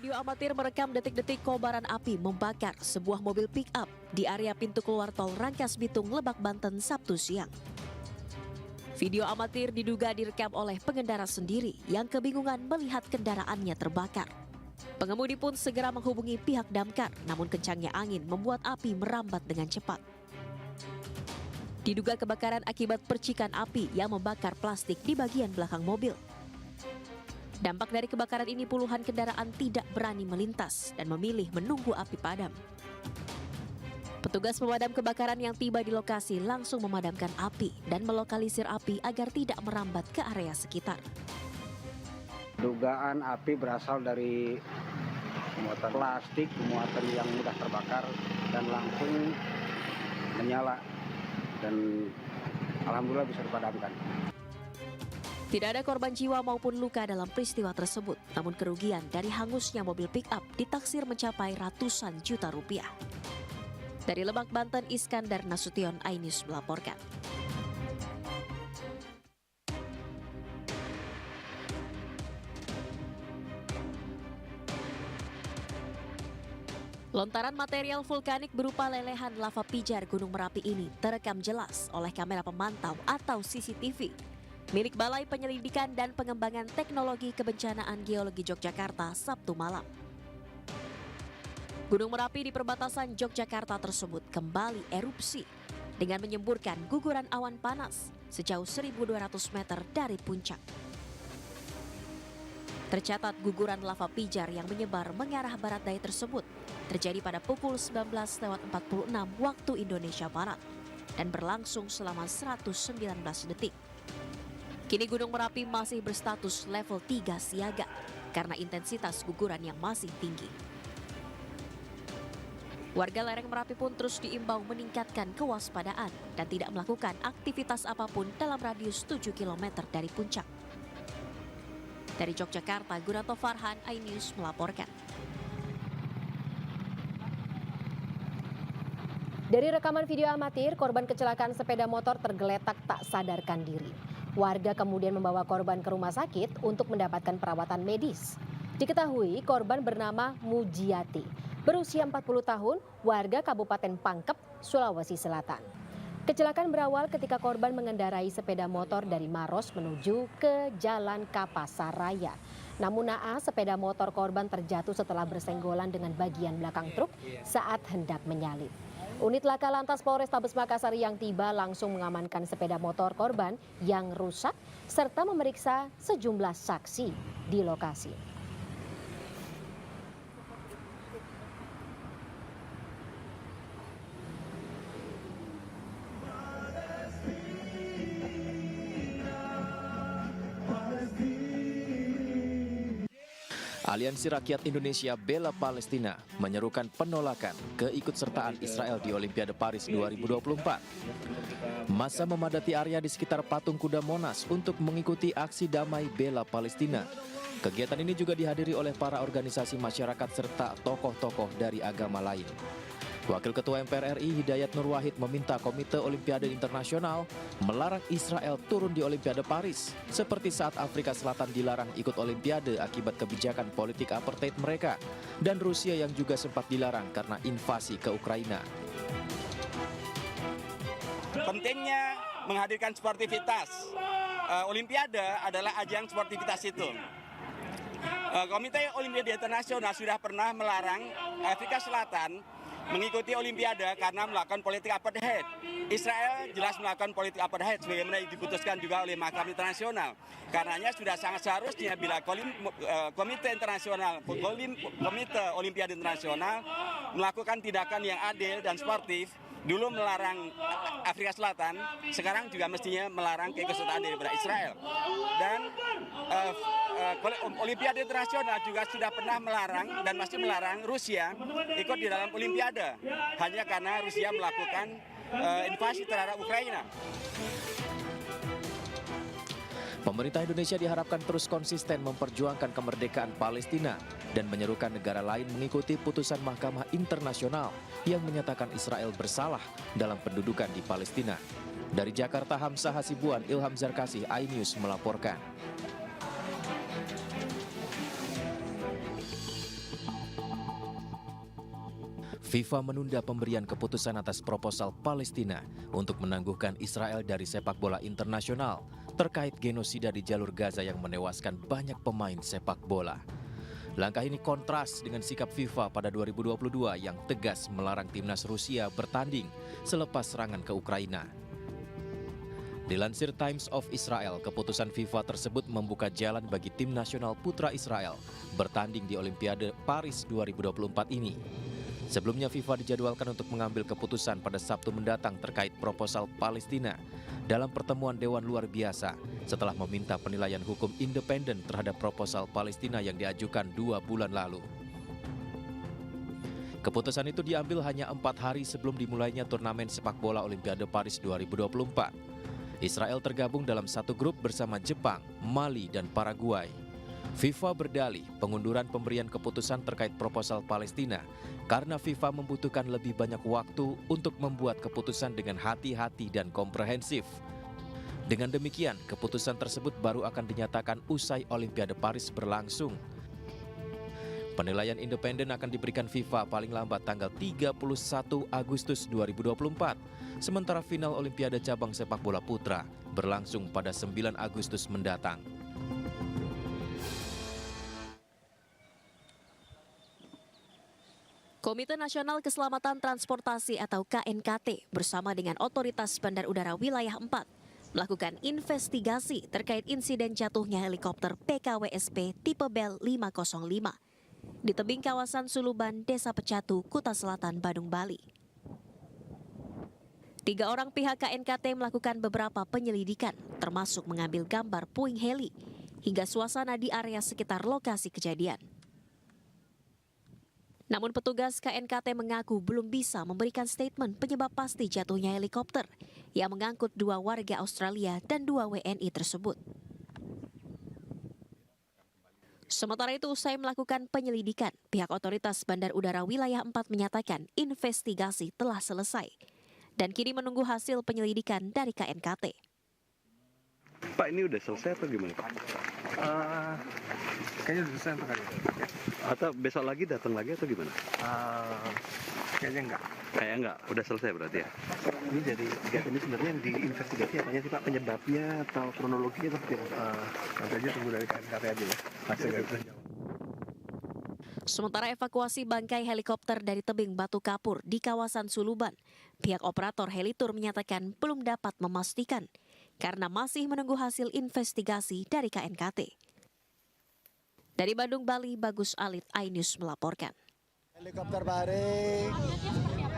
Video amatir merekam detik-detik kobaran api membakar sebuah mobil pick-up di area pintu keluar tol Rangkas Bitung, Lebak, Banten, Sabtu siang. Video amatir diduga direkam oleh pengendara sendiri yang kebingungan melihat kendaraannya terbakar. Pengemudi pun segera menghubungi pihak damkar, namun kencangnya angin membuat api merambat dengan cepat. Diduga kebakaran akibat percikan api yang membakar plastik di bagian belakang mobil. Dampak dari kebakaran ini puluhan kendaraan tidak berani melintas dan memilih menunggu api padam. Petugas pemadam kebakaran yang tiba di lokasi langsung memadamkan api dan melokalisir api agar tidak merambat ke area sekitar. Dugaan api berasal dari muatan plastik, muatan yang mudah terbakar dan langsung menyala dan alhamdulillah bisa dipadamkan. Tidak ada korban jiwa maupun luka dalam peristiwa tersebut, namun kerugian dari hangusnya mobil pick-up ditaksir mencapai ratusan juta rupiah. Dari Lebak, Banten, Iskandar Nasution, iNews melaporkan. Lontaran material vulkanik berupa lelehan lava pijar Gunung Merapi ini terekam jelas oleh kamera pemantau atau CCTV milik Balai Penyelidikan dan Pengembangan Teknologi Kebencanaan Geologi Yogyakarta Sabtu malam. Gunung Merapi di perbatasan Yogyakarta tersebut kembali erupsi dengan menyemburkan guguran awan panas sejauh 1.200 meter dari puncak. Tercatat guguran lava pijar yang menyebar mengarah barat daya tersebut terjadi pada pukul 19.46 waktu Indonesia Barat dan berlangsung selama 119 detik. Kini Gunung Merapi masih berstatus level 3 siaga karena intensitas guguran yang masih tinggi. Warga lereng Merapi pun terus diimbau meningkatkan kewaspadaan dan tidak melakukan aktivitas apapun dalam radius 7 km dari puncak. Dari Yogyakarta, Guranto Farhan, iNews melaporkan. Dari rekaman video amatir, korban kecelakaan sepeda motor tergeletak tak sadarkan diri. Warga kemudian membawa korban ke rumah sakit untuk mendapatkan perawatan medis. Diketahui korban bernama Mujiati, berusia 40 tahun, warga Kabupaten Pangkep, Sulawesi Selatan. Kecelakaan berawal ketika korban mengendarai sepeda motor dari Maros menuju ke Jalan Kapasaraya. Namun naas sepeda motor korban terjatuh setelah bersenggolan dengan bagian belakang truk saat hendak menyalip. Unit Laka Lantas Polrestabes Makassar yang tiba langsung mengamankan sepeda motor korban yang rusak serta memeriksa sejumlah saksi di lokasi. Aliansi Rakyat Indonesia Bela Palestina menyerukan penolakan keikutsertaan Israel di Olimpiade Paris 2024. Massa memadati area di sekitar patung kuda Monas untuk mengikuti aksi damai Bela Palestina. Kegiatan ini juga dihadiri oleh para organisasi masyarakat serta tokoh-tokoh dari agama lain. Wakil Ketua MPR RI Hidayat Nur Wahid meminta Komite Olimpiade Internasional melarang Israel turun di Olimpiade Paris, seperti saat Afrika Selatan dilarang ikut Olimpiade akibat kebijakan politik apartheid mereka, dan Rusia yang juga sempat dilarang karena invasi ke Ukraina. Pentingnya menghadirkan sportivitas. Olimpiade adalah ajang sportivitas itu. Komite Olimpiade Internasional sudah pernah melarang Afrika Selatan mengikuti Olimpiade karena melakukan politik apartheid. Israel jelas melakukan politik apartheid sebagaimana diputuskan juga oleh Mahkamah Internasional. Karenanya sudah sangat seharusnya bila Komite Olimpiade Internasional melakukan tindakan yang adil dan sportif, dulu melarang Afrika Selatan, sekarang juga mestinya melarang keikutsertaan daripada Israel. Dan Olimpiade Internasional juga sudah pernah melarang dan masih melarang Rusia ikut di dalam Olimpiade hanya karena Rusia melakukan invasi terhadap Ukraina. Pemerintah Indonesia diharapkan terus konsisten memperjuangkan kemerdekaan Palestina dan menyerukan negara lain mengikuti putusan Mahkamah Internasional yang menyatakan Israel bersalah dalam pendudukan di Palestina. Dari Jakarta, Hamzah Hasibuan, Ilham Zarkasih, iNews melaporkan. FIFA menunda pemberian keputusan atas proposal Palestina untuk menangguhkan Israel dari sepak bola internasional terkait genosida di jalur Gaza yang menewaskan banyak pemain sepak bola. Langkah ini kontras dengan sikap FIFA pada 2022 yang tegas melarang timnas Rusia bertanding selepas serangan ke Ukraina. Dilansir Times of Israel, keputusan FIFA tersebut membuka jalan bagi tim nasional putra Israel bertanding di Olimpiade Paris 2024 ini. Sebelumnya FIFA dijadwalkan untuk mengambil keputusan pada Sabtu mendatang terkait proposal Palestina dalam pertemuan Dewan Luar Biasa setelah meminta penilaian hukum independen terhadap proposal Palestina yang diajukan 2 bulan lalu. Keputusan itu diambil hanya 4 hari sebelum dimulainya turnamen sepak bola Olimpiade Paris 2024. Israel tergabung dalam satu grup bersama Jepang, Mali, dan Paraguay. FIFA berdalih pengunduran pemberian keputusan terkait proposal Palestina karena FIFA membutuhkan lebih banyak waktu untuk membuat keputusan dengan hati-hati dan komprehensif. Dengan demikian, keputusan tersebut baru akan dinyatakan usai Olimpiade Paris berlangsung. Penilaian independen akan diberikan FIFA paling lambat tanggal 31 Agustus 2024, sementara final Olimpiade cabang sepak bola putra berlangsung pada 9 Agustus mendatang. Komite Nasional Keselamatan Transportasi atau KNKT bersama dengan Otoritas Bandar Udara Wilayah 4 melakukan investigasi terkait insiden jatuhnya helikopter PKWSP tipe Bell 505 di tebing kawasan Suluban, Desa Pecatu, Kuta Selatan, Badung, Bali. 3 orang pihak KNKT melakukan beberapa penyelidikan, termasuk mengambil gambar puing heli hingga suasana di area sekitar lokasi kejadian. Namun petugas KNKT mengaku belum bisa memberikan statement penyebab pasti jatuhnya helikopter yang mengangkut 2 warga Australia dan 2 WNI tersebut. Sementara itu, usai melakukan penyelidikan, pihak Otoritas Bandar Udara Wilayah 4 menyatakan investigasi telah selesai dan kini menunggu hasil penyelidikan dari KNKT. Pak, ini udah selesai atau gimana, Pak? Kayaknya udah selesai untuk hari ini. Atau besok lagi datang lagi atau gimana? Kayaknya enggak. Kayak enggak, udah selesai berarti ya? Ini dari kegiatan ini sebenarnya yang diinvestigasi apanya sih Pak? Penyebabnya atau kronologinya seperti apa? Nanti aja tunggu dari KNKT aja ya. Masih nggak bisa jawab. Sementara evakuasi bangkai helikopter dari tebing Batu Kapur di kawasan Suluban, pihak operator Helitur menyatakan belum dapat memastikan karena masih menunggu hasil investigasi dari KNKT. Dari Bandung, Bali, Bagus Alit, iNews melaporkan. Helikopter baring,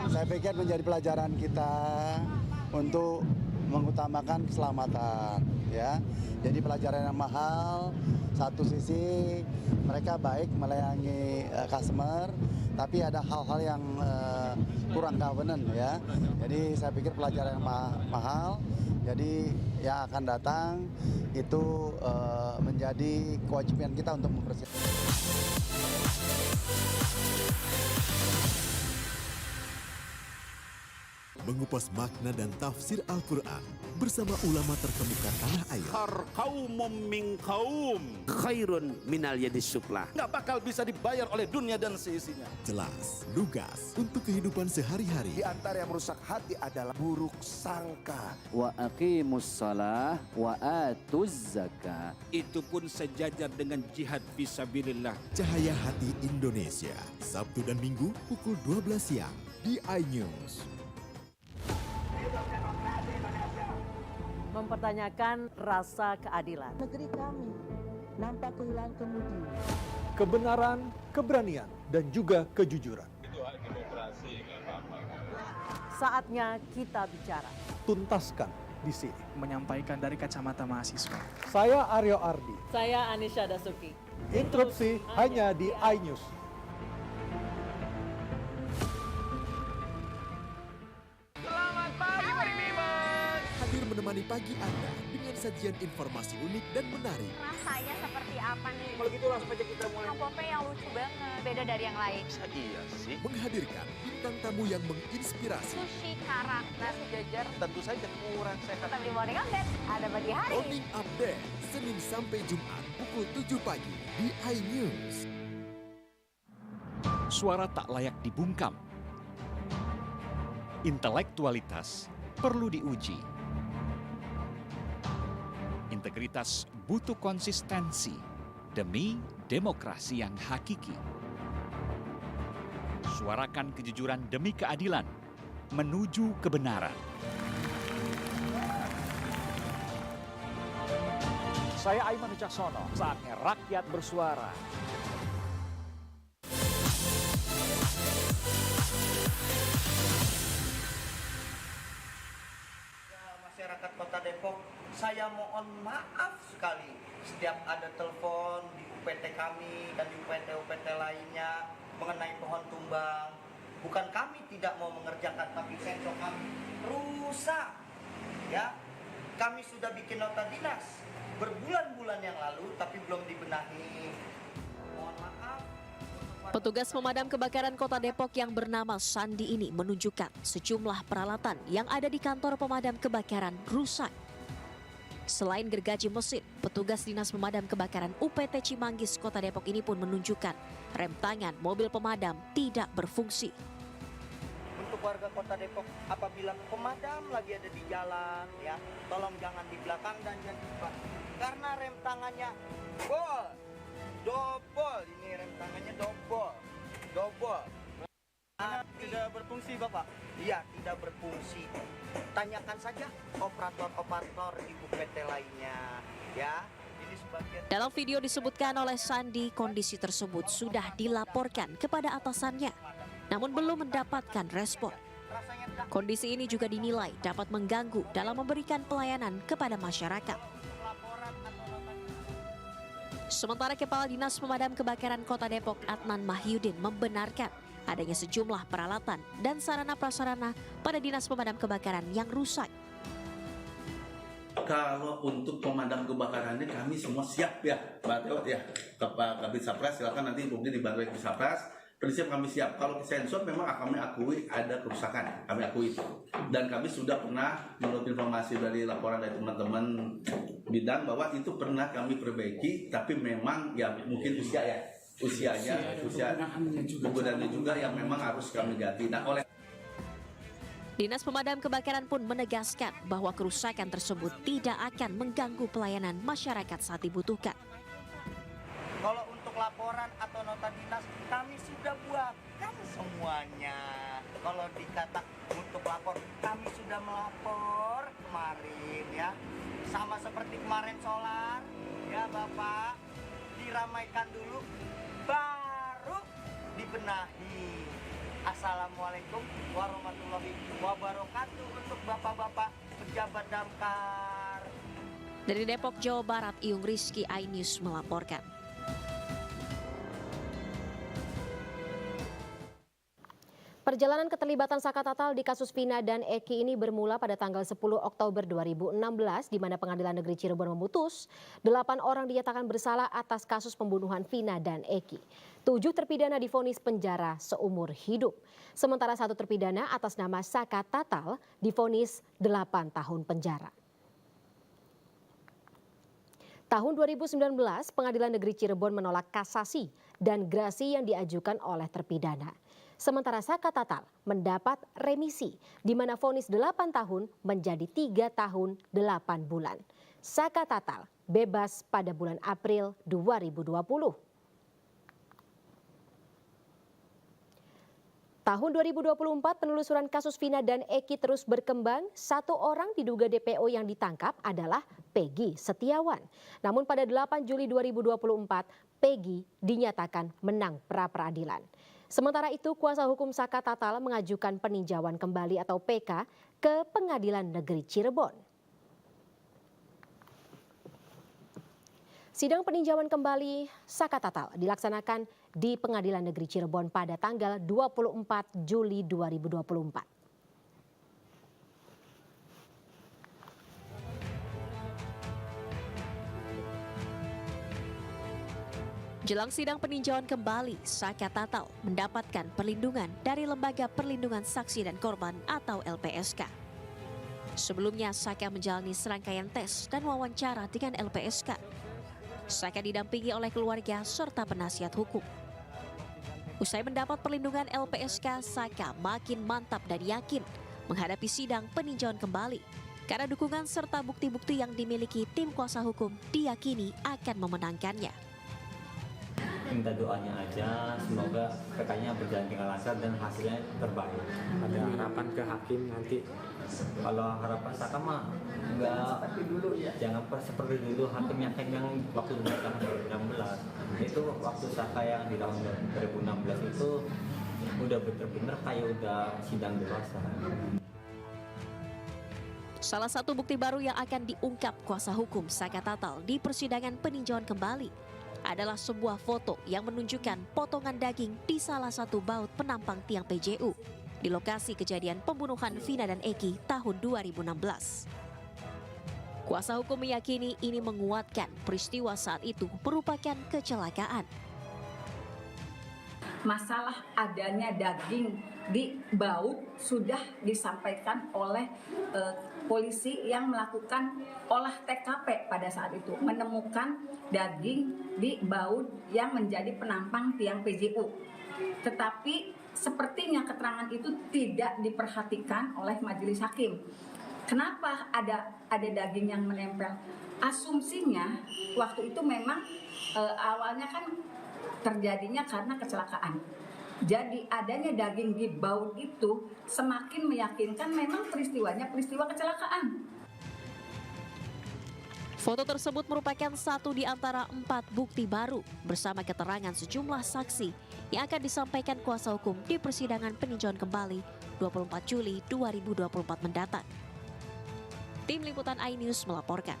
saya pikir menjadi pelajaran kita untuk mengutamakan keselamatan, ya. Jadi pelajaran yang mahal. Satu sisi mereka baik melayani customer, tapi ada hal-hal yang kurang governance, ya. Jadi saya pikir pelajaran yang mahal. Jadi yang akan datang itu menjadi kewajiban kita untuk mempersiapkan. Mengupas makna dan tafsir Al-Quran bersama ulama terkemuka tanah air. Kaumum min kaum khairun minal yadis suflah. Nggak bakal bisa dibayar oleh dunia dan seisinya. Jelas, lugas untuk kehidupan sehari-hari. Di antara yang merusak hati adalah buruk sangka. Wa aqimus shalah wa atuz zakah. Itu pun sejajar dengan jihad fisabilillah. Cahaya Hati Indonesia, Sabtu dan Minggu pukul 12 siang di iNews. Mempertanyakan rasa keadilan. Negeri kami nampak kehilangan kemudi. Kebenaran, keberanian, dan juga kejujuran. Itu hak demokrasi, nggak apa-apa. Saatnya kita bicara. Tuntaskan di sini. Menyampaikan dari kacamata mahasiswa. Saya Aryo Ardi. Saya Anisha Dasuki. Interupsi hanya di iNews. Menemani pagi Anda dengan sajian informasi unik dan menarik. Rasanya seperti apa nih? Kalau gitu langsung aja kita mulai. Pop-popnya yang lucu banget, beda dari yang lain. Iya sih. Menghadirkan bintang tamu yang menginspirasi. Sushi karak, nasi jajar. Tentu saja kurang sehat. Tetap di Morning Update, ada pagi hari. Morning Update, Senin sampai Jumat pukul 7 pagi di iNews. Suara tak layak dibungkam, Intelektualitas perlu diuji. Integritas butuh konsistensi demi demokrasi yang hakiki. Suarakan kejujuran demi keadilan menuju kebenaran. Saya Aiman Wicaksono, saatnya rakyat bersuara. Masyarakat Kota Depok, saya mohon maaf sekali setiap ada telepon di UPT kami dan di UPT-UPT lainnya mengenai pohon tumbang. Bukan kami tidak mau mengerjakan, tapi sensor kami rusak. Ya, kami sudah bikin nota dinas berbulan-bulan yang lalu, tapi belum dibenahi. Mohon maaf. Petugas pemadam kebakaran Kota Depok yang bernama Sandi ini menunjukkan sejumlah peralatan yang ada di kantor pemadam kebakaran rusak. Selain gergaji mesin, petugas Dinas Pemadam Kebakaran UPT Cimanggis Kota Depok ini pun menunjukkan rem tangan mobil pemadam tidak berfungsi. Untuk warga Kota Depok, apabila pemadam lagi ada di jalan, ya, tolong jangan di belakang dan jangan di depan. Karena rem tangannya double, ini rem tangannya double. Tidak berfungsi, Bapak? Iya, tidak berfungsi. Tanyakan saja operator-operator di UPT lainnya, ya. Ini sebagian. Dalam video disebutkan oleh Sandi, kondisi tersebut sudah dilaporkan kepada atasannya, namun belum mendapatkan respon. Kondisi ini juga dinilai dapat mengganggu dalam memberikan pelayanan kepada masyarakat. Sementara Kepala Dinas Pemadam Kebakaran Kota Depok Adnan Mahyudin membenarkan adanya sejumlah peralatan dan sarana-prasarana pada Dinas Pemadam Kebakaran yang rusak. Kalau untuk pemadam kebakarannya kami semua siap ya, Mbak Teo ya. Kabit Sapras silakan nanti mungkin dibantu Kabit Sapras. Prinsip kami siap. Kalau sensor memang kami akui ada kerusakan, kami akui itu. Dan kami sudah pernah menurut informasi dari laporan dari teman-teman bidang bahwa itu pernah kami perbaiki, tapi memang ya mungkin usianya kegunaannya juga yang memang harus kami ganti. Nah, oleh Dinas Pemadam Kebakaran pun menegaskan bahwa kerusakan tersebut tidak akan mengganggu pelayanan masyarakat saat dibutuhkan. Kalau untuk laporan atau nota dinas, kami sudah buatkan semuanya. Kalau dikata untuk lapor, kami sudah melapor kemarin ya. Sama seperti kemarin solar, ya Bapak, diramaikan dulu, baru dibenahi. Assalamualaikum warahmatullahi wabarakatuh untuk Bapak-Bapak pejabat damkar. Dari Depok, Jawa Barat, Iyung Rizky, iNews melaporkan. Perjalanan keterlibatan Saka Tatal di kasus Vina dan Eki ini bermula pada tanggal 10 Oktober 2016 di mana Pengadilan Negeri Cirebon memutus 8 orang dinyatakan bersalah atas kasus pembunuhan Vina dan Eki. 7 terpidana divonis penjara seumur hidup. Sementara 1 terpidana atas nama Saka Tatal divonis 8 tahun penjara. Tahun 2019, Pengadilan Negeri Cirebon menolak kasasi dan grasi yang diajukan oleh terpidana. Sementara Saka Tatal mendapat remisi, di mana vonis 8 tahun menjadi 3 tahun 8 bulan. Saka Tatal bebas pada bulan April 2020. Tahun 2024 penelusuran kasus Vina dan Eki terus berkembang. 1 orang diduga DPO yang ditangkap adalah Peggy Setiawan. Namun pada 8 Juli 2024 Peggy dinyatakan menang pra-peradilan. Sementara itu kuasa hukum Saka Tatal mengajukan peninjauan kembali atau PK ke Pengadilan Negeri Cirebon. Sidang peninjauan kembali Saka Tatal dilaksanakan di Pengadilan Negeri Cirebon pada tanggal 24 Juli 2024. Jelang sidang peninjauan kembali, Saka Tatal mendapatkan perlindungan dari Lembaga Perlindungan Saksi dan Korban atau LPSK. Sebelumnya, Saka menjalani serangkaian tes dan wawancara dengan LPSK. Saka didampingi oleh keluarga serta penasihat hukum. Usai mendapat perlindungan LPSK, Saka makin mantap dan yakin menghadapi sidang peninjauan kembali. Karena dukungan serta bukti-bukti yang dimiliki tim kuasa hukum diyakini akan memenangkannya. Minta doanya aja, semoga PK-nya berjalan dengan lancar dan hasilnya terbaik. Ada harapan ke hakim nanti? Kalau harapan saya mah enggak seperti dulu ya. Jangan seperti dulu hakim yang waktu tahun 2016. Itu waktu Saka yang di tahun 2016 itu udah bener-bener kayak udah sidang dewasa. Salah satu bukti baru yang akan diungkap kuasa hukum Saka Tatal di persidangan peninjauan kembali adalah sebuah foto yang menunjukkan potongan daging di salah satu baut penampang tiang PJU di lokasi kejadian pembunuhan Vina dan Eki tahun 2016. Kuasa hukum meyakini ini menguatkan peristiwa saat itu merupakan kecelakaan. Masalah adanya daging di baut sudah disampaikan oleh polisi yang melakukan olah TKP pada saat itu, menemukan daging di baut yang menjadi penampang tiang PJU. Tetapi sepertinya keterangan itu tidak diperhatikan oleh majelis hakim. Kenapa ada daging yang menempel? Asumsinya waktu itu memang awalnya kan terjadinya karena kecelakaan. Jadi adanya daging di baut itu semakin meyakinkan memang peristiwanya peristiwa kecelakaan. Foto tersebut merupakan satu di antara 4 bukti baru bersama keterangan sejumlah saksi yang akan disampaikan kuasa hukum di persidangan peninjauan kembali 24 Juli 2024 mendatang. Tim Liputan iNews melaporkan.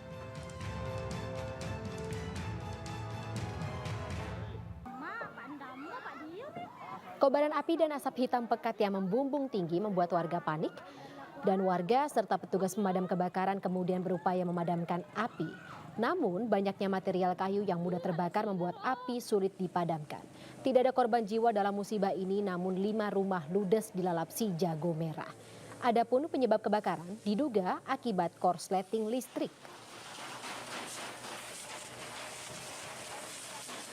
Kobaran api dan asap hitam pekat yang membumbung tinggi membuat warga panik dan warga serta petugas pemadam kebakaran kemudian berupaya memadamkan api. Namun banyaknya material kayu yang mudah terbakar membuat api sulit dipadamkan. Tidak ada korban jiwa dalam musibah ini, namun 5 rumah ludes dilalap si jago merah. Adapun penyebab kebakaran diduga akibat korsleting listrik.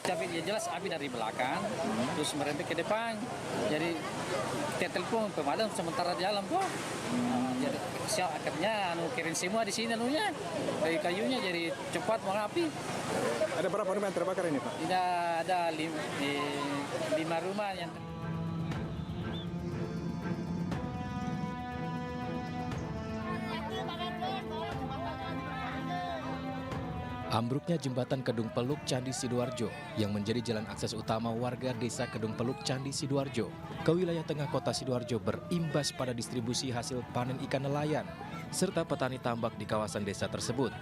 Tapi dia jelas api dari belakang, terus merembet ke depan. Jadi kita telepon pemadam sementara di dalam tuh. Jadi akhirnya kirim semua di sini anunya, dari kayunya jadi cepat mengapi. Ada berapa rumah yang terbakar ini, Pak? Tidak ada 5 rumah yang. Ambruknya jembatan Kedung Peluk Candi Sidoarjo yang menjadi jalan akses utama warga desa Kedung Peluk Candi Sidoarjo ke wilayah tengah kota Sidoarjo berimbas pada distribusi hasil panen ikan nelayan serta petani tambak di kawasan desa tersebut.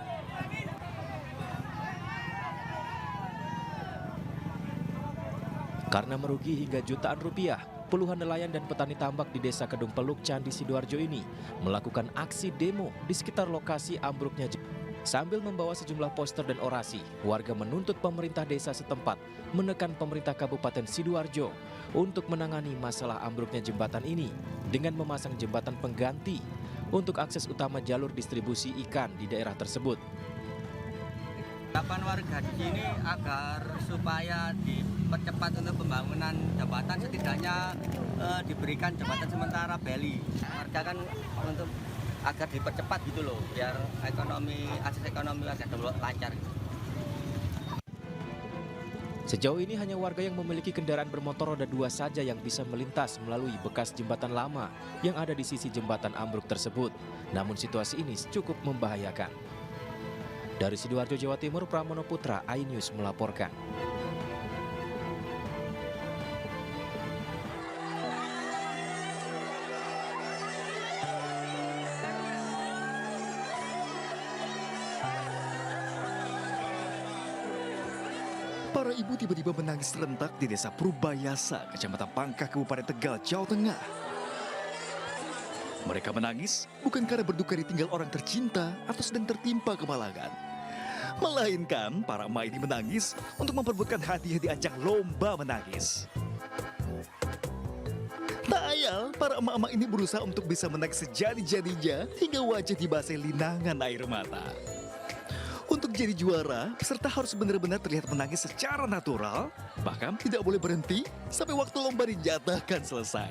Karena merugi hingga jutaan rupiah, puluhan nelayan dan petani tambak di desa Kedung Peluk Candi Sidoarjo ini melakukan aksi demo di sekitar lokasi ambruknya jembatan. Sambil membawa sejumlah poster dan orasi, warga menuntut pemerintah desa setempat menekan pemerintah Kabupaten Sidoarjo untuk menangani masalah ambruknya jembatan ini dengan memasang jembatan pengganti untuk akses utama jalur distribusi ikan di daerah tersebut. Harapan warga di sini agar supaya dipercepat untuk pembangunan jembatan, setidaknya diberikan jembatan sementara Beli. Warga kan untuk agar dipercepat gitu loh, biar akses ekonomi agak lancar gitu. Sejauh ini hanya warga yang memiliki kendaraan bermotor roda 2 saja yang bisa melintas melalui bekas jembatan lama yang ada di sisi jembatan ambruk tersebut. Namun situasi ini cukup membahayakan. Dari Sidoarjo, Jawa Timur, Pramono Putra, iNews melaporkan. Para ibu tiba-tiba menangis serentak di desa Purbayasa, Kecamatan Pangkah, Kabupaten Tegal, Jawa Tengah. Mereka menangis bukan karena berduka ditinggal orang tercinta atau sedang tertimpa kemalangan. Melainkan para emak ini menangis untuk memperebutkan hadiah di ajang lomba menangis. Tak ayal, para emak-emak ini berusaha untuk bisa menangis sejadi-jadinya hingga wajah dibasahi linangan air mata. Untuk jadi juara, peserta harus benar-benar terlihat menangis secara natural, bahkan tidak boleh berhenti sampai waktu lomba dinyatakan selesai.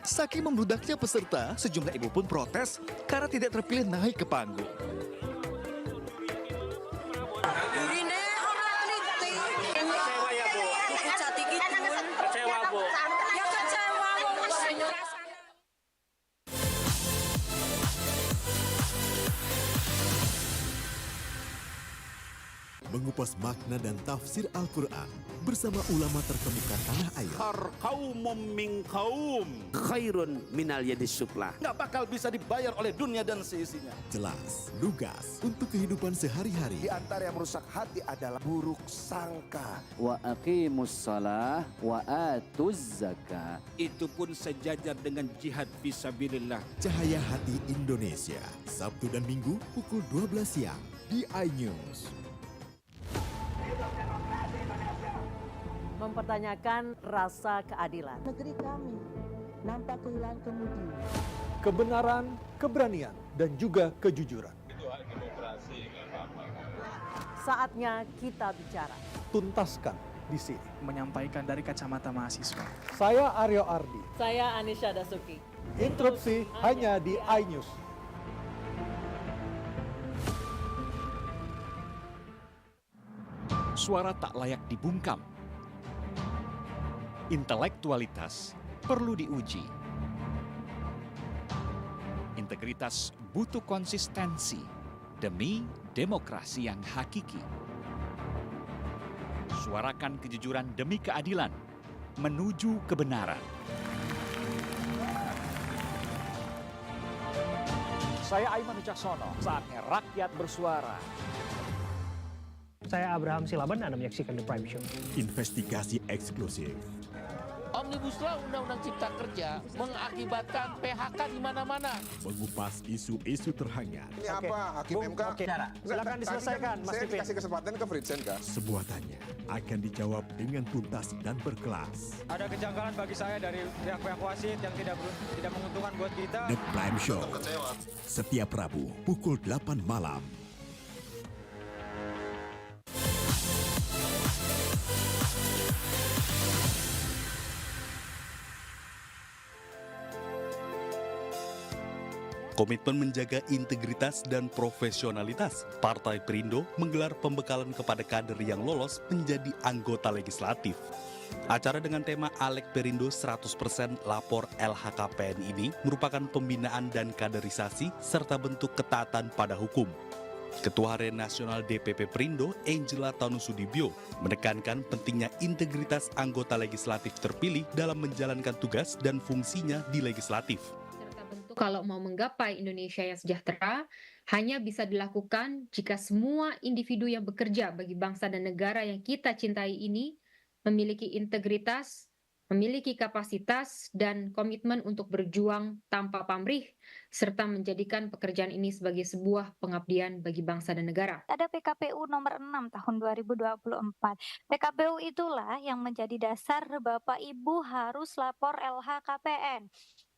Saking membludaknya peserta, sejumlah ibu pun protes karena tidak terpilih naik ke panggung. Mengupas makna dan tafsir Al-Quran bersama ulama terkemuka tanah air. Kaumum min kaum khairun minal yadis suflah. Nggak bakal bisa dibayar oleh dunia dan seisinya. Jelas, lugas untuk kehidupan sehari-hari. Di antara yang merusak hati adalah buruk sangka. Wa aqimus shalah wa atuz zakah. Itu pun sejajar dengan jihad fisabilillah. Cahaya Hati Indonesia, Sabtu dan Minggu pukul 12 siang di iNews. Mempertanyakan rasa keadilan. Negeri kami nampak kehilangan kemudi. Kebenaran, keberanian, dan juga kejujuran. Itu hak demokrasi, nggak apa-apa. Saatnya kita bicara. Tuntaskan di sini. Menyampaikan dari kacamata mahasiswa. Saya Aryo Ardi. Saya Anisha Dasuki. Interupsi hanya di iNews. Suara tak layak dibungkam. Intelektualitas perlu diuji. Integritas butuh konsistensi demi demokrasi yang hakiki. Suarakan kejujuran demi keadilan menuju kebenaran. Saya Aiman Wicaksono, saatnya rakyat bersuara. Saya Abraham Silaban, Anda menyaksikan The Prime Show. Investigasi eksklusif. Omnibus Law Undang-Undang Cipta Kerja mengakibatkan PHK di mana-mana. Mengupas isu-isu terhangat. Ini apa? Hakim MK? Silakan diselesaikan, Mas Pipin. Saya kasih kesempatan ke Fritsen, Kak. Sebuah tanya akan dijawab dengan tuntas dan berkelas. Ada kejanggalan bagi saya dari pihak-pihak wasit yang tidak menguntungkan buat kita. The Prime Show. Setiap Rabu pukul 8 malam. Komitmen menjaga integritas dan profesionalitas, Partai Perindo menggelar pembekalan kepada kader yang lolos menjadi anggota legislatif. Acara dengan tema Alek Perindo 100% Lapor LHKPN ini merupakan pembinaan dan kaderisasi serta bentuk ketaatan pada hukum. Ketua Harian Nasional DPP Perindo, Angela Tanusudibyo, menekankan pentingnya integritas anggota legislatif terpilih dalam menjalankan tugas dan fungsinya di legislatif. Kalau mau menggapai Indonesia yang sejahtera, hanya bisa dilakukan jika semua individu yang bekerja bagi bangsa dan negara yang kita cintai ini memiliki integritas, memiliki kapasitas, dan komitmen untuk berjuang tanpa pamrih, serta menjadikan pekerjaan ini sebagai sebuah pengabdian bagi bangsa dan negara. Ada PKPU nomor 6 tahun 2024. PKPU itulah yang menjadi dasar Bapak Ibu harus lapor LHKPN.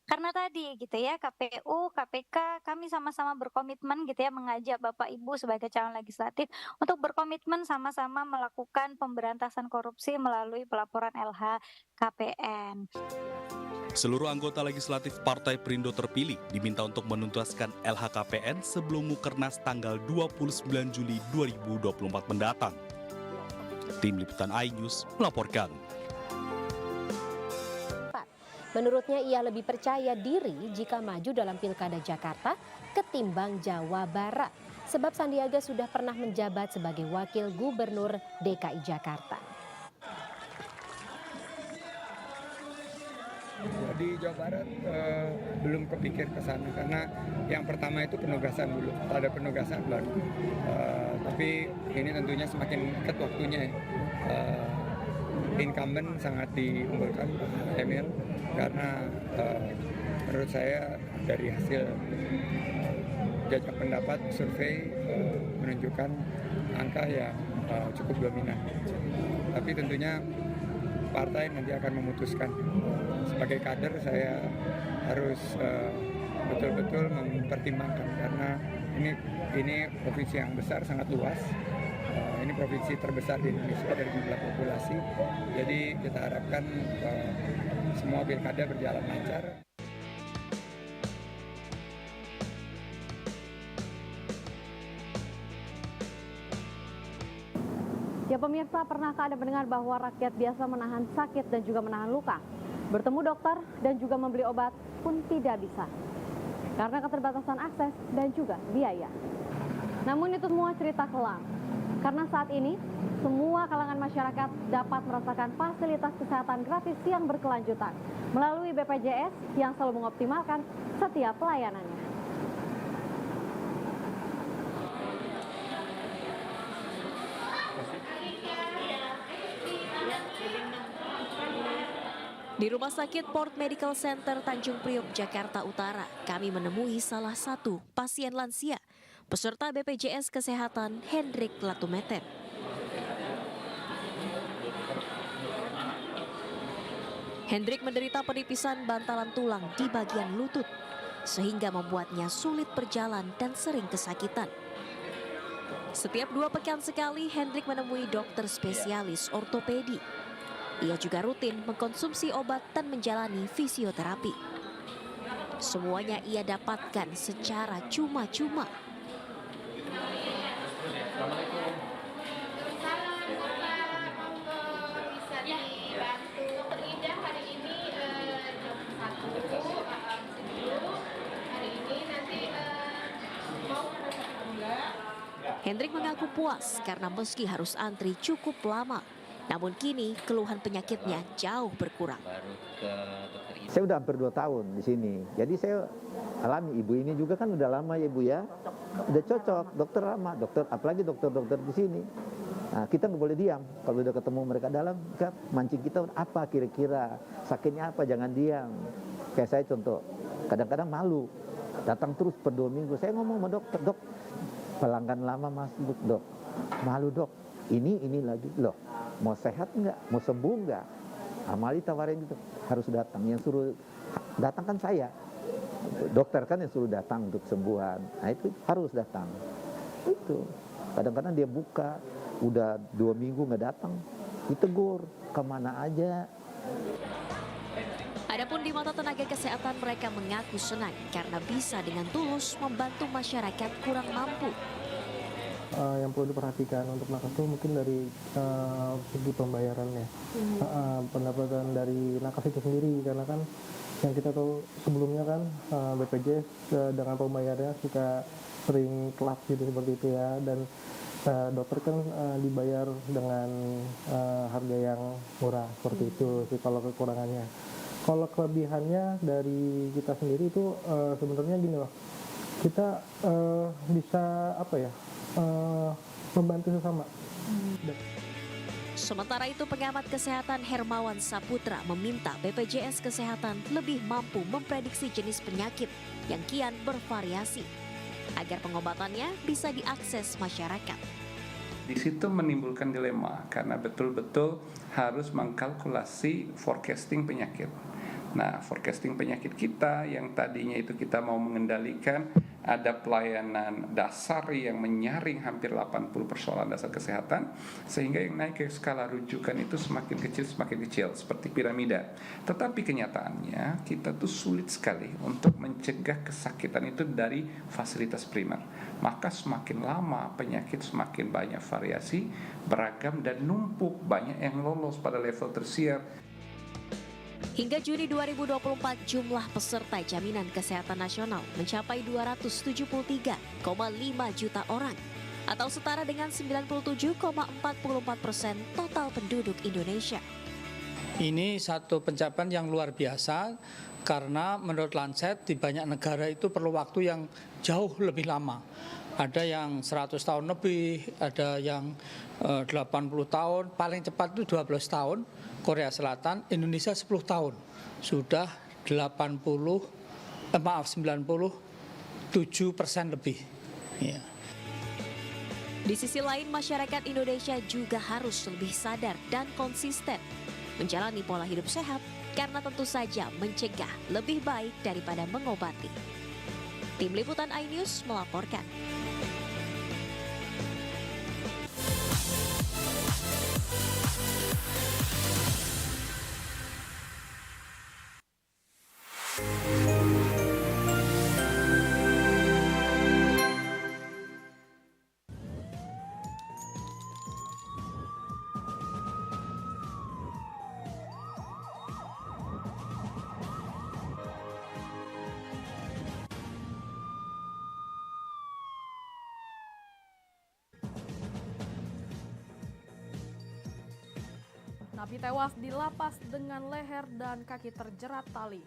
Karena tadi gitu ya, KPU, KPK, kami sama-sama berkomitmen gitu ya mengajak Bapak Ibu sebagai calon legislatif untuk berkomitmen sama-sama melakukan pemberantasan korupsi melalui pelaporan LHKPN. Seluruh anggota legislatif Partai Perindo terpilih diminta untuk menuntaskan LHKPN sebelum Mukernas tanggal 29 Juli 2024 mendatang. Tim Liputan iNews melaporkan. Menurutnya ia lebih percaya diri jika maju dalam Pilkada Jakarta ketimbang Jawa Barat. Sebab Sandiaga sudah pernah menjabat sebagai Wakil Gubernur DKI Jakarta. Di Jawa Barat belum kepikir ke sana karena yang pertama itu penugasan dulu, ada penugasan baru. Tapi ini tentunya semakin dekat waktunya. Incumbent sangat diunggulkan Emil karena menurut saya dari hasil jajak pendapat survei menunjukkan angka yang cukup dominan. Tapi tentunya partai nanti akan memutuskan. Sebagai kader saya harus betul-betul mempertimbangkan karena ini provinsi yang besar, sangat luas. Ini provinsi terbesar di Indonesia dari jumlah populasi. Jadi kita harapkan semua pilkada berjalan lancar. Ya pemirsa, pernahkah Anda mendengar bahwa rakyat biasa menahan sakit dan juga menahan luka? Bertemu dokter dan juga membeli obat pun tidak bisa. Karena keterbatasan akses dan juga biaya. Namun itu semua cerita kelam. Karena saat ini, semua kalangan masyarakat dapat merasakan fasilitas kesehatan gratis yang berkelanjutan melalui BPJS yang selalu mengoptimalkan setiap pelayanannya. Di Rumah Sakit Port Medical Center Tanjung Priok, Jakarta Utara, kami menemui salah satu pasien lansia, peserta BPJS Kesehatan Hendrik Latumeten. Hendrik menderita penipisan bantalan tulang di bagian lutut, sehingga membuatnya sulit berjalan dan sering kesakitan. Setiap 2 pekan sekali, Hendrik menemui dokter spesialis ortopedi. Ia juga rutin mengkonsumsi obat dan menjalani fisioterapi. Semuanya ia dapatkan secara cuma-cuma. Hendrik mengaku puas karena meski harus antri cukup lama, namun kini keluhan penyakitnya jauh berkurang. Saya udah hampir 2 tahun di sini, jadi saya alami. Ibu ini juga kan udah lama ya Bu ya, udah cocok, dokter lama, dokter apalagi dokter-dokter di sini. Nah, kita nggak boleh diam, kalau udah ketemu mereka dalam, kita mancing kita apa kira-kira, sakitnya apa, jangan diam. Kayak saya contoh, kadang-kadang malu, datang terus per 2 minggu, saya ngomong sama dokter, dok, pelanggan lama masuk dok, malu dok, ini lagi, loh, mau sehat nggak, mau sembuh nggak? Amali tawarin gitu, harus datang. Yang suruh datang kan saya, dokter kan yang suruh datang untuk sembuhan. Nah itu harus datang. Itu kadang-kadang dia buka, udah 2 minggu nggak datang, ditegur, kemana aja. Adapun di mata tenaga kesehatan, mereka mengaku senang karena bisa dengan tulus membantu masyarakat kurang mampu. Yang perlu diperhatikan untuk nakes itu mungkin dari segi pembayarannya, pendapatan dari nakes itu sendiri, karena kan yang kita tahu sebelumnya kan BPJS dengan pembayarannya suka sering telat gitu seperti itu ya, dan dokter kan dibayar dengan harga yang murah seperti itu sih kalau kekurangannya. Kalau kelebihannya dari kita sendiri itu sebenarnya gini loh, kita bisa apa ya, membantu sesama. Sementara itu, pengamat kesehatan Hermawan Saputra meminta BPJS Kesehatan lebih mampu memprediksi jenis penyakit yang kian bervariasi agar pengobatannya bisa diakses masyarakat. Di situ menimbulkan dilema karena betul-betul harus mengkalkulasi forecasting penyakit. Nah, forecasting penyakit kita yang tadinya itu kita mau mengendalikan, ada pelayanan dasar yang menyaring hampir 80 persoalan dasar kesehatan, sehingga yang naik ke skala rujukan itu semakin kecil, seperti piramida. Tetapi kenyataannya kita tuh sulit sekali untuk mencegah kesakitan itu dari fasilitas primer. Maka semakin lama penyakit semakin banyak variasi, beragam dan numpuk, banyak yang lolos pada level tersier. Hingga Juni 2024, jumlah peserta Jaminan Kesehatan Nasional mencapai 273,5 juta orang, atau setara dengan 97,44% total penduduk Indonesia. Ini satu pencapaian yang luar biasa, karena menurut Lancet di banyak negara itu perlu waktu yang jauh lebih lama. Ada yang 100 tahun lebih, ada yang 80 tahun, paling cepat itu 12 tahun. Korea Selatan, Indonesia 10 tahun. Sudah 97% lebih. Ya. Di sisi lain, masyarakat Indonesia juga harus lebih sadar dan konsisten menjalani pola hidup sehat, karena tentu saja mencegah lebih baik daripada mengobati. Tim Liputan iNews melaporkan. Napi tewas di lapas dengan leher dan kaki terjerat tali.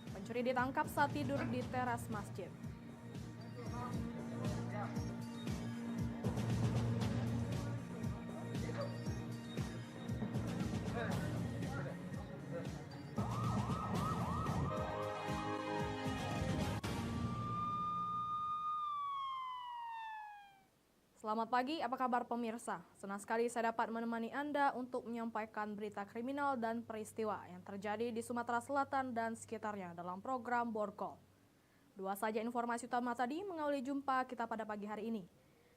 Pencuri ditangkap saat tidur di teras masjid. Selamat pagi, apa kabar pemirsa? Senang sekali saya dapat menemani Anda untuk menyampaikan berita kriminal dan peristiwa yang terjadi di Sumatera Selatan dan sekitarnya dalam program Borgol. Dua saja informasi utama tadi mengawali jumpa kita pada pagi hari ini.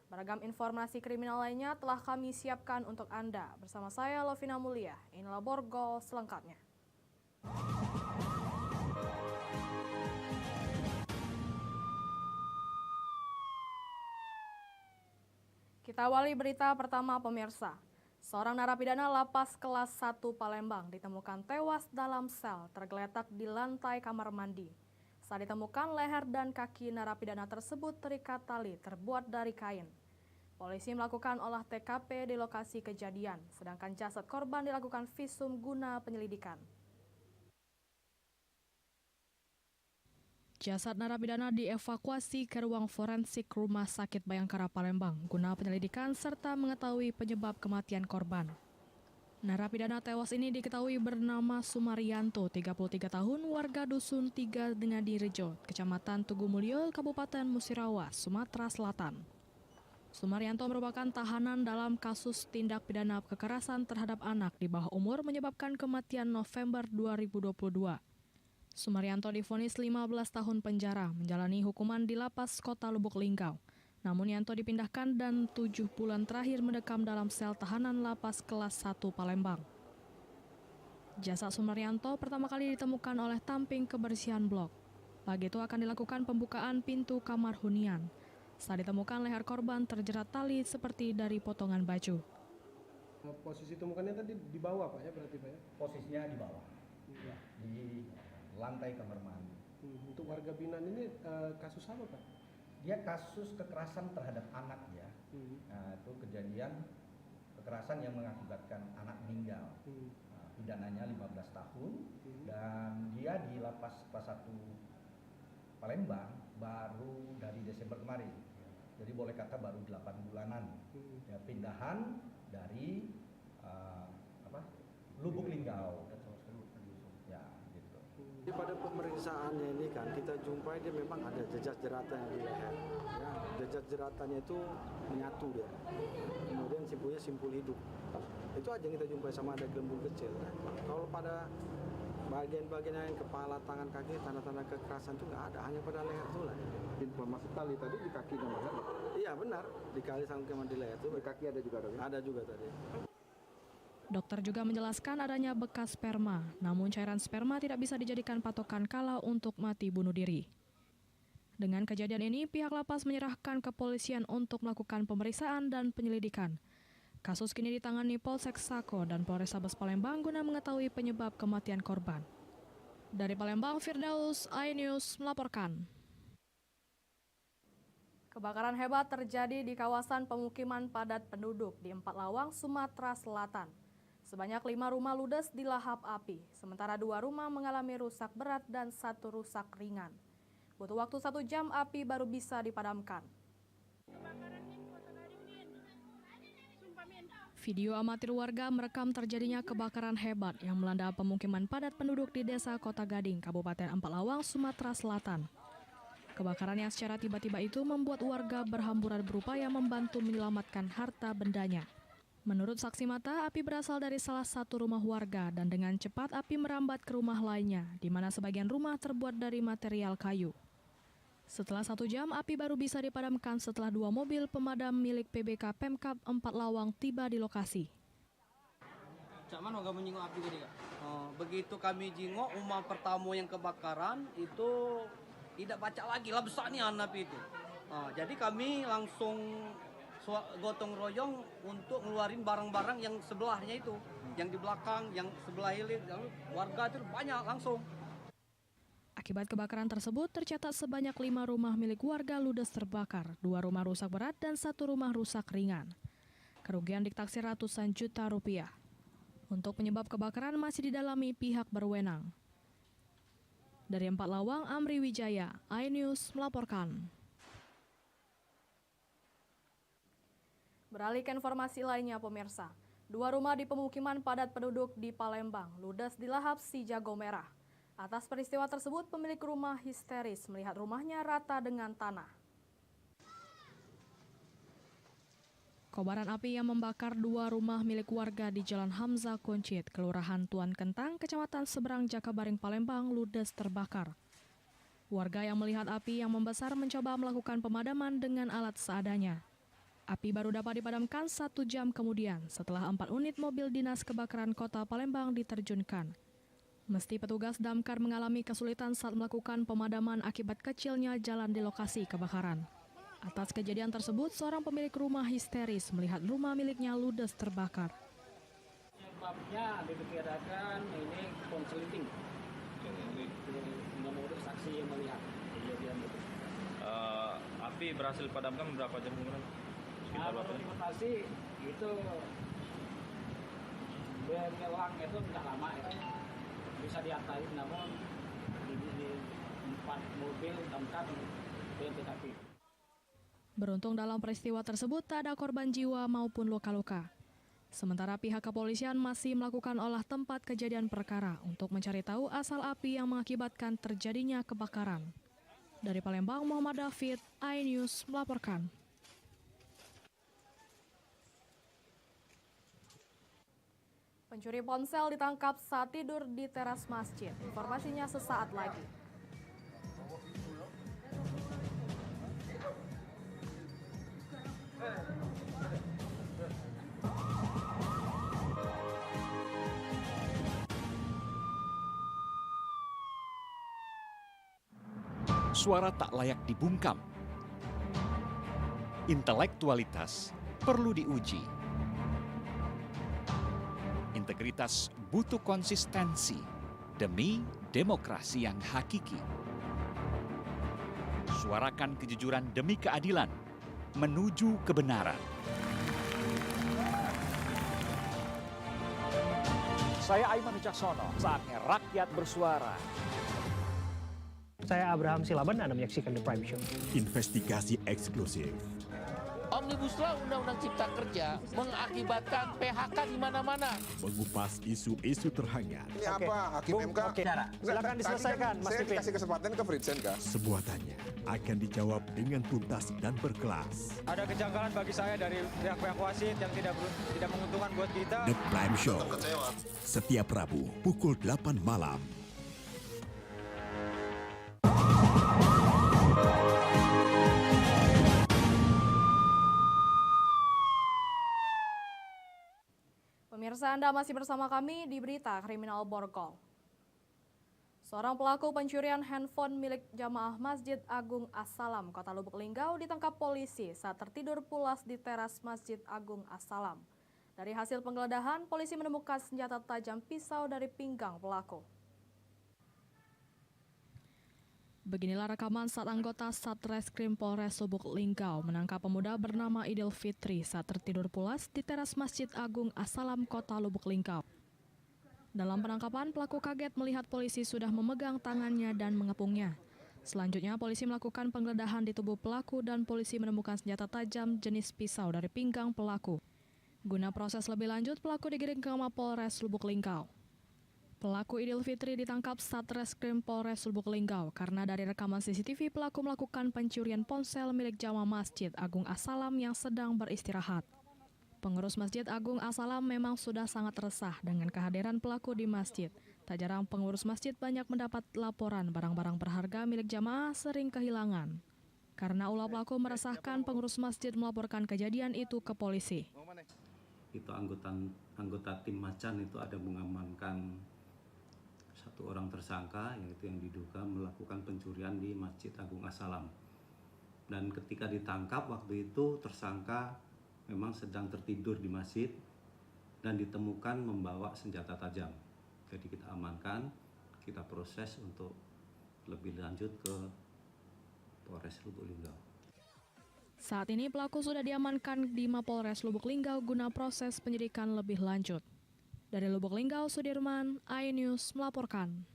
Beragam informasi kriminal lainnya telah kami siapkan untuk Anda. Bersama saya Lovina Mulia, inilah Borgol selengkapnya. Kita awali berita pertama pemirsa. Seorang narapidana lapas kelas 1 Palembang ditemukan tewas dalam sel tergeletak di lantai kamar mandi. Saat ditemukan leher dan kaki narapidana tersebut terikat tali terbuat dari kain. Polisi melakukan olah TKP di lokasi kejadian, sedangkan jasad korban dilakukan visum guna penyelidikan. Jasad narapidana dievakuasi ke ruang forensik Rumah Sakit Bayangkara Palembang guna penyelidikan serta mengetahui penyebab kematian korban. Narapidana tewas ini diketahui bernama Sumaryanto, 33 tahun, warga Dusun 3 Ngadirejo, Kecamatan Tugu Mulyo, Kabupaten Musirawas, Sumatera Selatan. Sumaryanto merupakan tahanan dalam kasus tindak pidana kekerasan terhadap anak di bawah umur menyebabkan kematian November 2022. Sumaryanto divonis 15 tahun penjara, menjalani hukuman di lapas Kota Lubuk Linggau. Namun Yanto dipindahkan dan 7 bulan terakhir mendekam dalam sel tahanan lapas kelas 1 Palembang. Jasad Sumaryanto pertama kali ditemukan oleh Tamping Kebersihan Blok. Pagi itu akan dilakukan pembukaan pintu kamar hunian. Saat ditemukan leher korban terjerat tali seperti dari potongan baju. Posisi temukannya tadi di bawah Pak ya berarti Pak ya? Posisinya di bawah, ya, di lantai kamar mandi. Untuk warga binaan ini kasus apa Pak? Dia kasus kekerasan terhadap anak ya. Nah, itu kejadian kekerasan yang mengakibatkan anak meninggal. Nah, pidananya 15 tahun dan dia di lapas kelas 1 Palembang baru dari Desember kemarin. Jadi boleh kata baru 8 bulanan. Ya, pindahan dari Lubuk Linggau. Ya, gitu. Jadi pada pemeriksaannya ini kan kita jumpai dia memang ada jejak jeratan yang di leher. Ya, jejak jeratannya itu menyatu dia. Kemudian simpulnya simpul hidup. Itu aja yang kita jumpai sama ada gelembung kecil. Kan. Kalau pada bagian-bagian yang kepala, tangan, kaki, tanda-tanda kekerasan itu nggak ada, hanya pada leher itu lah. Informasi tali tadi di kaki dan leher? Iya benar, di kali sama di leher itu. Di kaki ada juga dong? Ada juga tadi. Dokter juga menjelaskan adanya bekas sperma, namun cairan sperma tidak bisa dijadikan patokan kalau untuk mati bunuh diri. Dengan kejadian ini, pihak lapas menyerahkan ke kepolisian untuk melakukan pemeriksaan dan penyelidikan. Kasus kini ditangani Polsek Sako dan Polrestabes Palembang guna mengetahui penyebab kematian korban. Dari Palembang, Firdaus, iNews melaporkan. Kebakaran hebat terjadi di kawasan pemukiman padat penduduk di Empat Lawang, Sumatera Selatan. Sebanyak 5 rumah ludes dilahap api, sementara 2 rumah mengalami rusak berat dan 1 rusak ringan. Butuh waktu 1 jam api baru bisa dipadamkan. Video amatir warga merekam terjadinya kebakaran hebat yang melanda pemukiman padat penduduk di Desa Kota Gading, Kabupaten Empat Lawang, Sumatera Selatan. Kebakaran yang secara tiba-tiba itu membuat warga berhamburan berupaya membantu menyelamatkan harta bendanya. Menurut saksi mata, api berasal dari salah satu rumah warga dan dengan cepat api merambat ke rumah lainnya, di mana sebagian rumah terbuat dari material kayu. Setelah 1 jam, api baru bisa dipadamkan setelah 2 mobil pemadam milik PBK Pemkab Empat Lawang tiba di lokasi. Cak mana kamu jengok api tadi Kak? Begitu kami jengok rumah pertama yang kebakaran itu tidak baca lagi lah besar nih api itu. Jadi kami langsung gotong royong untuk ngeluarin barang-barang yang sebelahnya itu, yang di belakang, yang sebelah hilir, warga itu banyak langsung. Akibat kebakaran tersebut, tercatat sebanyak 5 rumah milik warga ludes terbakar, 2 rumah rusak berat dan 1 rumah rusak ringan. Kerugian ditaksir ratusan juta rupiah. Untuk penyebab kebakaran masih didalami pihak berwenang. Dari Empat Lawang, Amri Wijaya, iNews melaporkan. Beralih ke informasi lainnya, pemirsa. 2 rumah di pemukiman padat penduduk di Palembang ludes dilahap si jago merah. Atas peristiwa tersebut, pemilik rumah histeris melihat rumahnya rata dengan tanah. Kobaran api yang membakar 2 rumah milik warga di Jalan Hamzah Kuncit, Kelurahan Tuan Kentang, Kecamatan Seberang Jakabaring, Palembang, ludes terbakar. Warga yang melihat api yang membesar mencoba melakukan pemadaman dengan alat seadanya. Api baru dapat dipadamkan 1 jam kemudian setelah 4 unit mobil dinas kebakaran kota Palembang diterjunkan. Meski petugas damkar mengalami kesulitan saat melakukan pemadaman akibat kecilnya jalan di lokasi kebakaran. Atas kejadian tersebut, seorang pemilik rumah histeris melihat rumah miliknya ludes terbakar. Sebabnya diperkirakan ini konsleting. Menurut saksi yang melihat kejadian itu. Api berhasil padamkan berapa jam kemudian? Sekitar berapa jam? Motivasi itu bergelang itu tidak lama itu bisa diatai, namun di 4 mobil damkar belum tetapi. Beruntung dalam peristiwa tersebut tak ada korban jiwa maupun luka-luka. Sementara pihak kepolisian masih melakukan olah tempat kejadian perkara untuk mencari tahu asal api yang mengakibatkan terjadinya kebakaran. Dari Palembang, Muhammad David, iNews melaporkan. Pencuri ponsel ditangkap saat tidur di teras masjid. Informasinya sesaat lagi. Suara tak layak dibungkam. Intelektualitas perlu diuji. Integritas butuh konsistensi demi demokrasi yang hakiki. Suarakan kejujuran demi keadilan menuju kebenaran. Saya Aiman Wicaksono, saatnya rakyat bersuara. Saya Abraham Silaban, Anda menyaksikan The Prime Show. Investigasi eksklusif. Omnibus Law Undang-Undang Cipta Kerja mengakibatkan PHK di mana-mana. Mengupas isu-isu terhangat. Ini apa? Hakim MK? Silakan diselesaikan, Mas Saya Pipin. dikasih kesempatan ke Fritsen, Kak. Semua tanya akan dijawab dengan tuntas dan berkelas. Ada kejanggalan bagi saya dari pihak-pihak wasit yang tidak menguntungkan buat kita. The Prime Show. Setiap Rabu pukul 8 malam. Pemirsa, Anda masih bersama kami di Berita Kriminal Borgol. Seorang pelaku pencurian handphone milik jamaah Masjid Agung As-Salam, Kota Lubuk Linggau ditangkap polisi saat tertidur pulas di teras Masjid Agung As-Salam. Dari hasil penggeledahan, polisi menemukan senjata tajam pisau dari pinggang pelaku. Beginilah rekaman saat anggota Satreskrim Polres Lubuk Linggau menangkap pemuda bernama Idil Fitri saat tertidur pulas di teras Masjid Agung As-Salam, Kota Lubuk Linggau. Dalam penangkapan, pelaku kaget melihat polisi sudah memegang tangannya dan mengepungnya. Selanjutnya, polisi melakukan penggeledahan di tubuh pelaku dan polisi menemukan senjata tajam jenis pisau dari pinggang pelaku. Guna proses lebih lanjut, pelaku digiring ke Mapolres Lubuk Linggau. Pelaku Idil Fitri ditangkap Satreskrim Polres Lubuk Linggau karena dari rekaman CCTV pelaku melakukan pencurian ponsel milik jamaah Masjid Agung As-Salam yang sedang beristirahat. Pengurus Masjid Agung As-Salam memang sudah sangat resah dengan kehadiran pelaku di masjid. Tak jarang pengurus masjid banyak mendapat laporan barang-barang berharga milik jamaah sering kehilangan. Karena ulah pelaku meresahkan, pengurus masjid melaporkan kejadian itu ke polisi. Itu anggota tim Macan itu ada mengamankan 1 orang tersangka, yaitu yang diduga melakukan pencurian di Masjid Agung As-Salam. Dan ketika ditangkap waktu itu tersangka memang sedang tertidur di masjid dan ditemukan membawa senjata tajam. Jadi kita amankan, kita proses untuk lebih lanjut ke Polres Lubuk Linggau. Saat ini pelaku sudah diamankan di Mapolres Lubuk Linggau guna proses penyidikan lebih lanjut. Dari Lubuk Linggau, Sudirman, iNews melaporkan.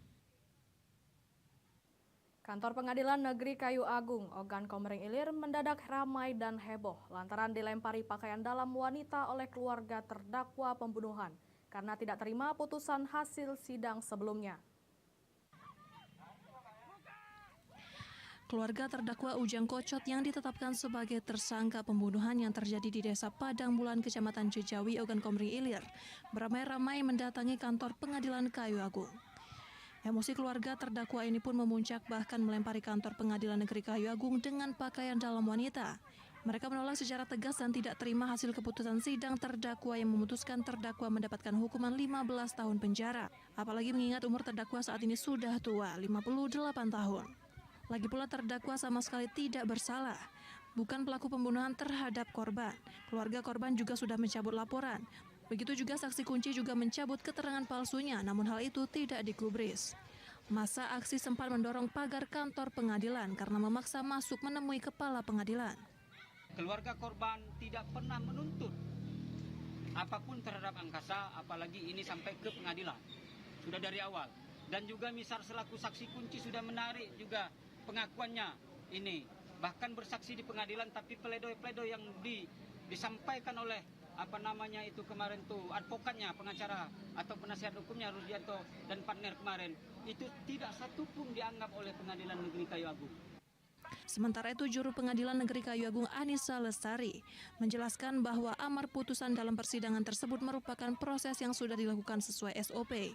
Kantor Pengadilan Negeri Kayu Agung, Ogan Komering Ilir mendadak ramai dan heboh lantaran dilempari pakaian dalam wanita oleh keluarga terdakwa pembunuhan karena tidak terima putusan hasil sidang sebelumnya. Keluarga terdakwa Ujang Kocot yang ditetapkan sebagai tersangka pembunuhan yang terjadi di Desa Padang Bulan, Kecamatan Jejawi, Ogan Komering Ilir, beramai-ramai mendatangi kantor Pengadilan Kayu Agung. Emosi keluarga terdakwa ini pun memuncak bahkan melempari kantor Pengadilan Negeri Kayu Agung dengan pakaian dalam wanita. Mereka menolak secara tegas dan tidak terima hasil keputusan sidang terdakwa yang memutuskan terdakwa mendapatkan hukuman 15 tahun penjara. Apalagi mengingat umur terdakwa saat ini sudah tua, 58 tahun. Lagi pula terdakwa sama sekali tidak bersalah, bukan pelaku pembunuhan terhadap korban. Keluarga korban juga sudah mencabut laporan. Begitu juga saksi kunci juga mencabut keterangan palsunya, namun hal itu tidak digubris. Masa aksi sempat mendorong pagar kantor pengadilan karena memaksa masuk menemui kepala pengadilan. Keluarga korban tidak pernah menuntut apapun terhadap Angkasa, apalagi ini sampai ke pengadilan. Sudah dari awal. Dan juga misal selaku saksi kunci sudah menarik juga pengakuannya ini. Bahkan bersaksi di pengadilan, tapi pledoi-pledoi yang disampaikan oleh kemarin tuh advokatnya, pengacara atau penasihat hukumnya Rusdianto dan partner kemarin, itu tidak satu pun dianggap oleh Pengadilan Negeri Kayu Agung. Sementara itu, Juru Pengadilan Negeri Kayu Agung Anissa Lestari menjelaskan bahwa amar putusan dalam persidangan tersebut merupakan proses yang sudah dilakukan sesuai SOP.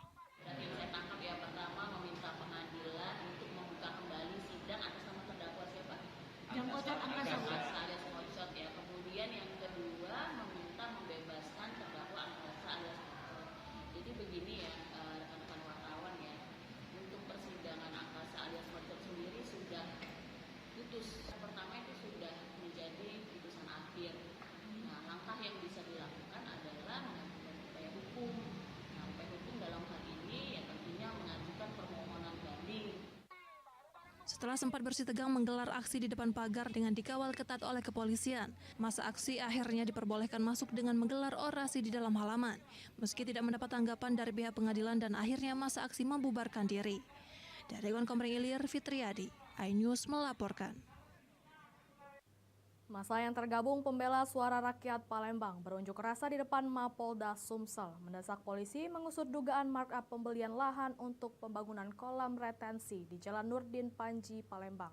Kemudian yang kedua meminta membebaskan terdakwa Angkasa alias Kocot. Jadi begini ya rekan-rekan wartawan ya, untuk persidangan Angkasa alias Kocot sendiri sudah putus. Pertama itu sudah menjadi putusan akhir. Nah, langkah yang bisa dilakukan adalah mengajukan upaya hukum. Nah, upaya hukum dalam hal ini ya tentunya mengajukan permohonan banding. Setelah sempat bersitegang menggelar aksi di depan pagar dengan dikawal ketat oleh kepolisian, masa aksi akhirnya diperbolehkan masuk dengan menggelar orasi di dalam halaman. Meski tidak mendapat tanggapan dari pihak pengadilan dan akhirnya masa aksi membubarkan diri. Dari Ogan Komering Ilir, Fitriadi, iNews melaporkan. Masa yang tergabung Pembela Suara Rakyat Palembang berunjuk rasa di depan Mapolda Sumsel mendesak polisi mengusut dugaan markup pembelian lahan untuk pembangunan kolam retensi di Jalan Nurdin Panji, Palembang.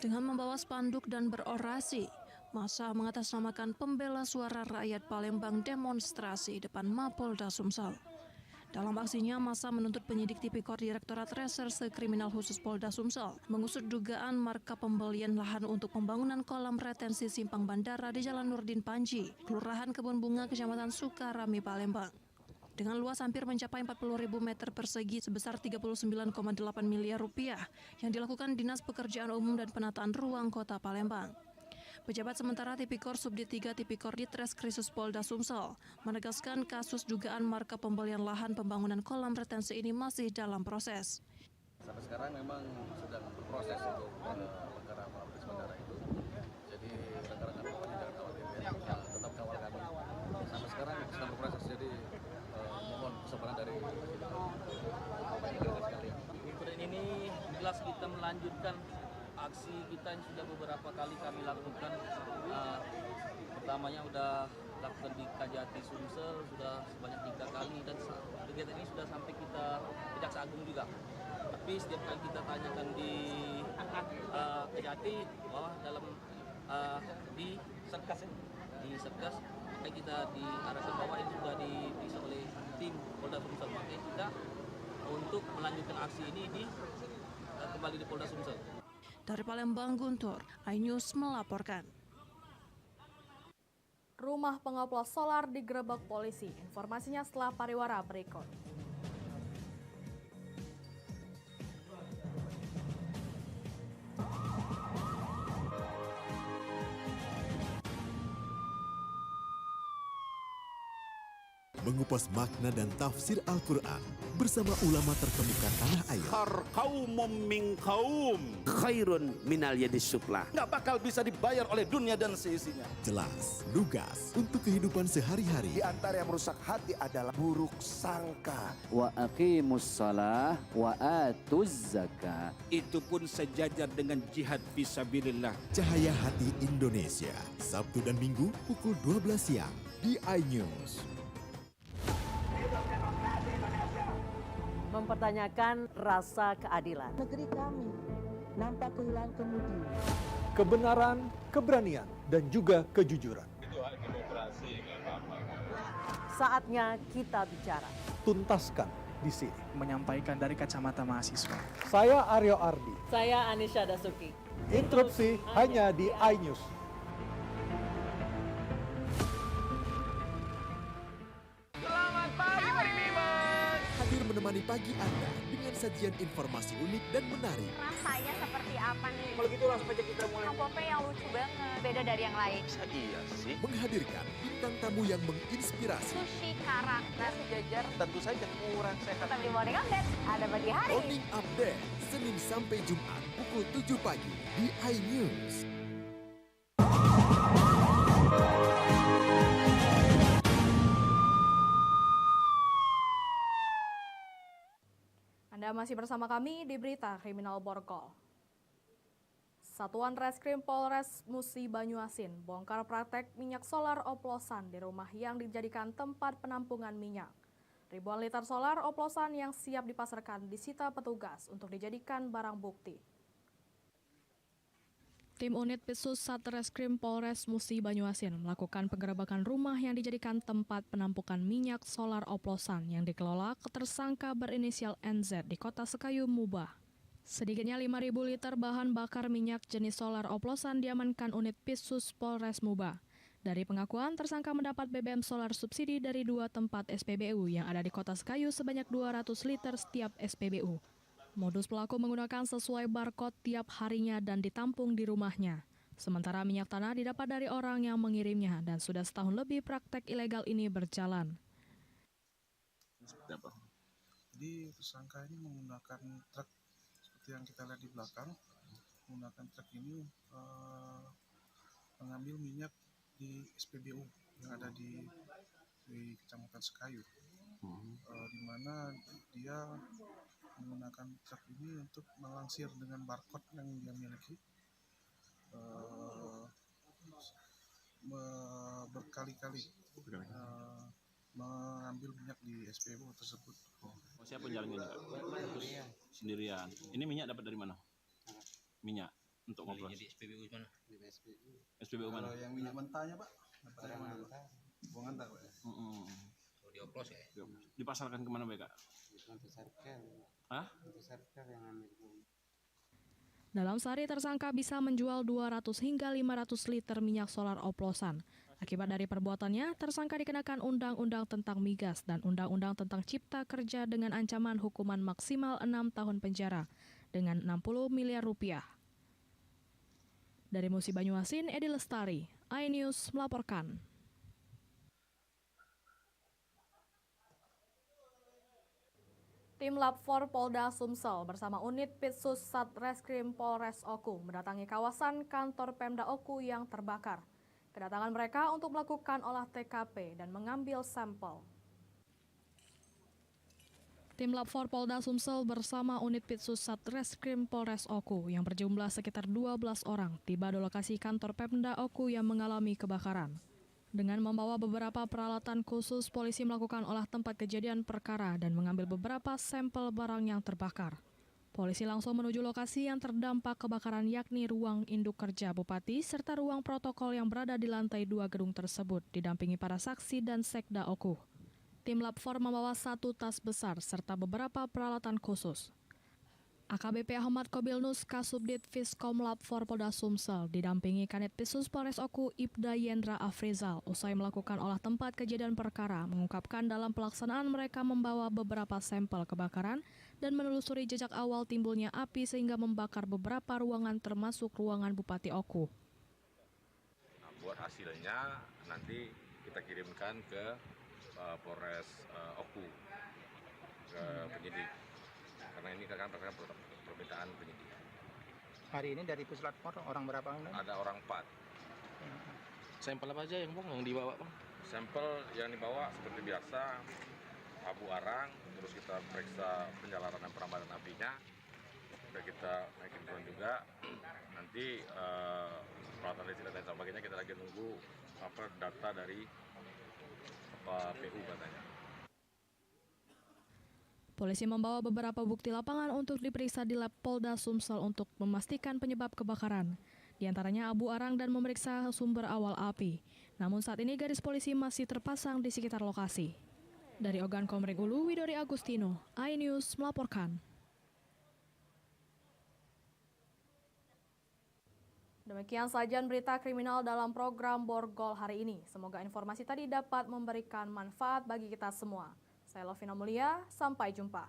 Dengan membawa spanduk dan berorasi, masa mengatasnamakan Pembela Suara Rakyat Palembang demonstrasi depan Mapolda Sumsel. Dalam aksinya, masa menuntut penyidik Tipikor Direktorat Reserse Kriminal Khusus Polda Sumsel mengusut dugaan markup pembelian lahan untuk pembangunan kolam retensi Simpang Bandara di Jalan Nurdin Panji, Kelurahan Kebun Bunga, Kecamatan Sukarami, Palembang. Dengan luas hampir mencapai 40.000 meter persegi sebesar 39,8 miliar rupiah yang dilakukan Dinas Pekerjaan Umum dan Penataan Ruang Kota Palembang. Pejabat sementara Tipikor Subdit 3 Tipikor Ditreskrisus Polda Sumsel menegaskan kasus dugaan markup pembelian lahan pembangunan kolam retensi ini masih dalam proses. Sampai sekarang memang sedang berproses untuk perkara kolam bandara itu. Jadi rekan-rekan pokoknya jangan khawatir ya, tetap kawal kami. Sampai sekarang sedang berproses, jadi mohon kesabaran dari sekalian. Untuk ini jelas kita melanjutkan aksi kita yang sudah beberapa kali kami lakukan. Pertamanya sudah lakukan di Kajati Sumsel sudah sebanyak 3 kali, dan kegiatan ini sudah sampai kita Kejaksaan Agung juga. Tapi setiap kali kita tanyakan di Kajati bahwa dalam di Satgas maka kita diarahkan bahwa ini sudah diperiksa oleh tim Polda Sumsel, makanya kita untuk melanjutkan aksi ini kembali di Polda Sumsel. Dari Palembang, Guntur, iNews melaporkan. Rumah pengoplos solar digerebek polisi. Informasinya setelah pariwara berikut. mengupas makna dan tafsir Al-Quran bersama ulama terkemuka tanah air. Kaumum min kaum khairun minal yadis suflah. Nggak bakal bisa dibayar oleh dunia dan seisinya. Jelas, lugas untuk kehidupan sehari-hari. Di antara yang merusak hati adalah buruk sangka. Wa aqimus shalah wa atuz zakah. Itu pun sejajar dengan jihad fisabilillah. Cahaya Hati Indonesia, Sabtu dan Minggu pukul 12 siang di iNews. Mempertanyakan rasa keadilan. Negeri kami nampak kehilangan kemudi. Kebenaran, keberanian, dan juga kejujuran. Itu hak demokrasi, nggak apa-apa. Saatnya kita bicara. Tuntaskan di sini. Menyampaikan dari kacamata mahasiswa. Saya Aryo Ardi. Saya Anisha Dasuki. Interupsi hanya di iNews. Hadir menemani pagi Anda dengan sajian informasi unik dan menarik. Rasanya seperti apa nih? Kalau gitu langsung aja kita mulai. Sampope yang lucu banget, beda dari yang lain. Iya sih. Menghadirkan bintang tamu yang menginspirasi. Sushi karak, nasi jajar, Tentu saja kurang sehat. tapi di morning update ada pagi hari. Morning Update, Senin sampai Jumat pukul 7 pagi di iNews. Anda masih bersama kami di Berita Kriminal Borgol. Satuan Reskrim Polres Musi Banyuasin bongkar praktek minyak solar oplosan di rumah yang dijadikan tempat penampungan minyak. Ribuan liter solar oplosan yang siap dipasarkan disita petugas untuk dijadikan barang bukti. Tim unit Pisus Satreskrim Polres Musi Banyuasin melakukan penggerebekan rumah yang dijadikan tempat penampungan minyak solar oplosan yang dikelola tersangka berinisial NZ di Kota Sekayu, Mubah. Sedikitnya 5.000 liter bahan bakar minyak jenis solar oplosan diamankan unit Pisus Polres Mubah. Dari pengakuan, tersangka mendapat BBM solar subsidi dari 2 tempat SPBU yang ada di Kota Sekayu sebanyak 200 liter setiap SPBU. Modus pelaku menggunakan sesuai barcode tiap harinya dan ditampung di rumahnya. Sementara minyak tanah didapat dari orang yang mengirimnya dan sudah setahun lebih praktek ilegal ini berjalan. Seperti apa? Jadi tersangka ini menggunakan truk seperti yang kita lihat di belakang. Menggunakan truk ini mengambil minyak di SPBU yang ada di Kecamatan Sekayu. Di mana dia menggunakan truk ini untuk melangsir dengan barcode yang dia miliki, berkali-kali mengambil minyak di SPBU tersebut. Siapa jalannya? Sendirian. Ini minyak dapat dari mana? Minyak untuk ngoplos. Di SPBU mana? Di SPBU mana? Kalau yang minyak mentahnya Pak, dapat dari mana Pak? Buang antar Pak. Kalau dioplos ya? Dipasarkan kemana Pak? Dalam sehari tersangka bisa menjual 200 hingga 500 liter minyak solar oplosan. Akibat dari perbuatannya, tersangka dikenakan Undang-Undang tentang Migas dan Undang-Undang tentang Cipta Kerja dengan ancaman hukuman maksimal 6 tahun penjara dengan 60 miliar rupiah. Dari Musi Banyuasin, Edi Lestari, iNews melaporkan. Tim Lab 4 Polda Sumsel bersama unit Pitsus Satreskrim Polres Oku mendatangi kawasan kantor Pemda Oku yang terbakar. Kedatangan mereka untuk melakukan olah TKP dan mengambil sampel. Tim Lab 4 Polda Sumsel bersama unit Pitsus Satreskrim Polres Oku yang berjumlah sekitar 12 orang tiba di lokasi kantor Pemda Oku yang mengalami kebakaran. Dengan membawa beberapa peralatan khusus, polisi melakukan olah tempat kejadian perkara dan mengambil beberapa sampel barang yang terbakar. Polisi langsung menuju lokasi yang terdampak kebakaran yakni ruang induk kerja Bupati serta ruang protokol yang berada di lantai 2 gedung tersebut didampingi para saksi dan Sekda Oku. Tim Lab 4 membawa 1 tas besar serta beberapa peralatan khusus. AKBP Ahmad Kobilnus Kasubdit Fiskom Lab 4 Polda Sumsel didampingi Kanit Pisus Polres Oku Ibda Yendra Afrizal usai melakukan olah tempat kejadian perkara mengungkapkan dalam pelaksanaan mereka membawa beberapa sampel kebakaran dan menelusuri jejak awal timbulnya api sehingga membakar beberapa ruangan termasuk ruangan Bupati Oku. Nah, buat hasilnya nanti kita kirimkan ke Polres Oku ke penyidik. Karena ini kan perkara permintaan penyidik. Hari ini dari Puslapor orang berapa? Ada orang 4. Sampel apa aja yang dibawa, Bang? Sampel yang dibawa seperti biasa abu arang, terus kita periksa penyalaran dan perambahan apinya. Sudah kita naikin drone juga. Nanti peralatan listrik dan sebagainya kita lagi nunggu data dari PU katanya. Polisi membawa beberapa bukti lapangan untuk diperiksa di lab Polda Sumsel untuk memastikan penyebab kebakaran. Di antaranya abu arang dan memeriksa sumber awal api. Namun saat ini garis polisi masih terpasang di sekitar lokasi. Dari Ogan Komering Ulu, Widori Agustino, iNews melaporkan. Demikian saja berita kriminal dalam program Borgol hari ini. Semoga informasi tadi dapat memberikan manfaat bagi kita semua. Saya Lovina Mulia, sampai jumpa.